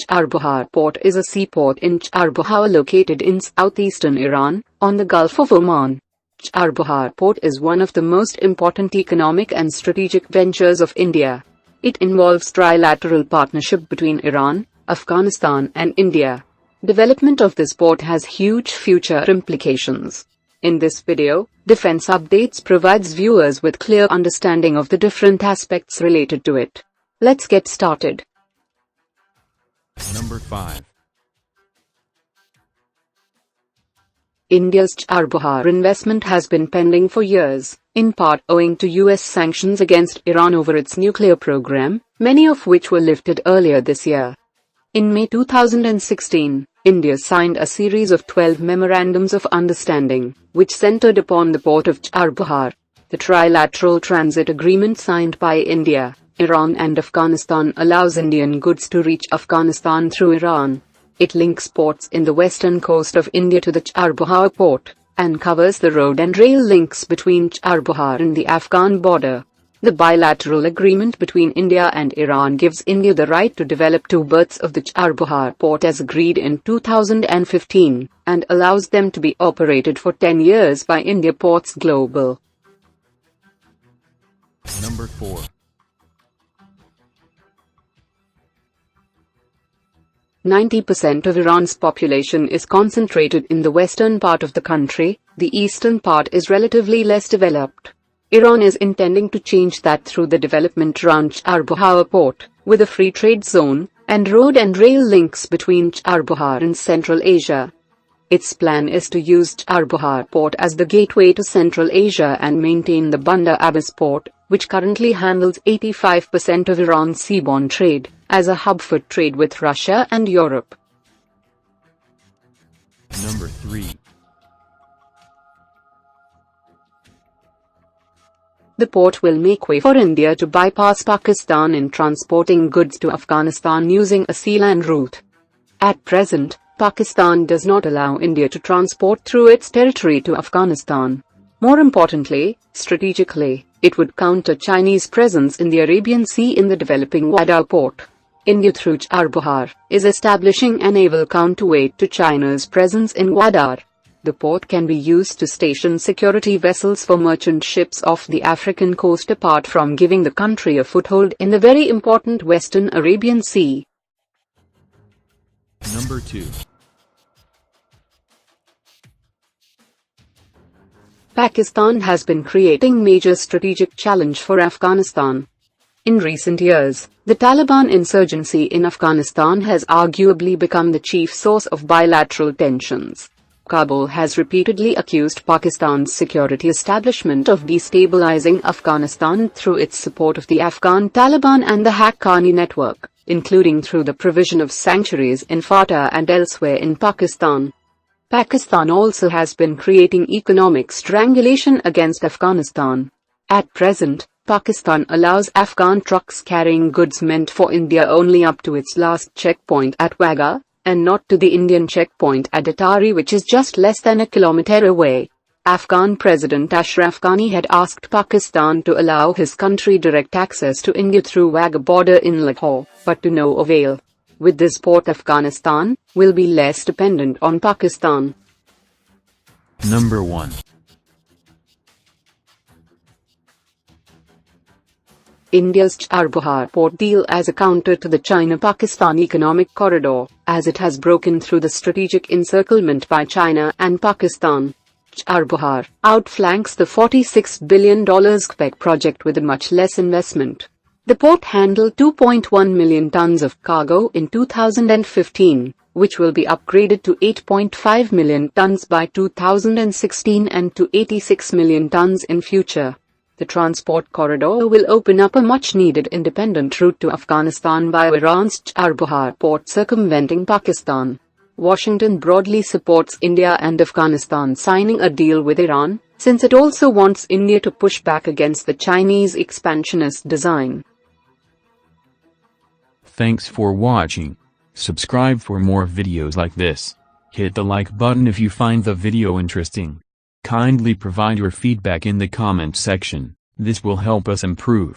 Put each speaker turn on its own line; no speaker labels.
Chabahar Port is a seaport in Chabahar located in southeastern Iran, on the Gulf of Oman. Chabahar Port is one of the most important economic and strategic ventures of India. It involves trilateral partnership between Iran, Afghanistan and India. Development of this port has huge future implications. In this video, Defense Updates provides viewers with clear understanding of the different aspects related to it. Let's get started.
Number 5.
India's Chabahar investment has been pending for years, in part owing to US sanctions against Iran over its nuclear program, many of which were lifted earlier this year. In May 2016, India signed a series of 12 memorandums of understanding, which centered upon the port of Chabahar. The trilateral transit agreement signed by India, Iran and Afghanistan allows Indian goods to reach Afghanistan through Iran. It links ports in the western coast of India to the Chabahar port, and covers the road and rail links between Chabahar and the Afghan border. The bilateral agreement between India and Iran gives India the right to develop two berths of the Chabahar port as agreed in 2015, and allows them to be operated for 10 years by India Ports Global.
Number 4.
%90 of Iran's population is concentrated in the western part of the country. The eastern part is relatively less developed. Iran is intending to change that through the development around Chabahar port, with a free trade zone, and road and rail links between Chabahar and Central Asia. Its plan is to use Chabahar port as the gateway to Central Asia and maintain the Bandar Abbas port, which currently handles 85% of Iran's seaborne trade, as a hub for trade with Russia and Europe.
Number 3.
The port will make way for India to bypass Pakistan in transporting goods to Afghanistan using a sea-land route. At present, Pakistan does not allow India to transport through its territory to Afghanistan. More importantly, strategically, it would counter Chinese presence in the Arabian Sea in the developing Gwadar port. India through Chabahar is establishing a naval counterweight to China's presence in Gwadar. The port can be used to station security vessels for merchant ships off the African coast apart from giving the country a foothold in the very important Western Arabian Sea.
Number 2.
Pakistan has been creating major strategic challenge for Afghanistan. In recent years, the Taliban insurgency in Afghanistan has arguably become the chief source of bilateral tensions. Kabul has repeatedly accused Pakistan's security establishment of destabilizing Afghanistan through its support of the Afghan Taliban and the Haqqani network, including through the provision of sanctuaries in Fatah and elsewhere in Pakistan. Pakistan also has been creating economic strangulation against Afghanistan. At present, Pakistan allows Afghan trucks carrying goods meant for India only up to its last checkpoint at Wagah, and not to the Indian checkpoint at Attari, which is just less than a kilometer away. Afghan President Ashraf Ghani had asked Pakistan to allow his country direct access to India through Wagah border in Lahore, but to no avail. With this port, Afghanistan will be less dependent on Pakistan.
Number 1.
India's Chabahar port deal as a counter to the China-Pakistan economic corridor, as it has broken through the strategic encirclement by China and Pakistan. Chabahar outflanks the $46 billion Cpec project with a much less investment. The port handled 2.1 million tons of cargo in 2015, which will be upgraded to 8.5 million tons by 2016 and to 86 million tons in future. The transport corridor will open up a much-needed independent route to Afghanistan via Iran's Chabahar port circumventing Pakistan. Washington broadly supports India and Afghanistan signing a deal with Iran, since it also wants India to push back against the Chinese expansionist design.
Thanks for watching. Subscribe for more videos like this. Hit the like button if you find the video interesting. Kindly provide your feedback in the comment section, this will help us improve.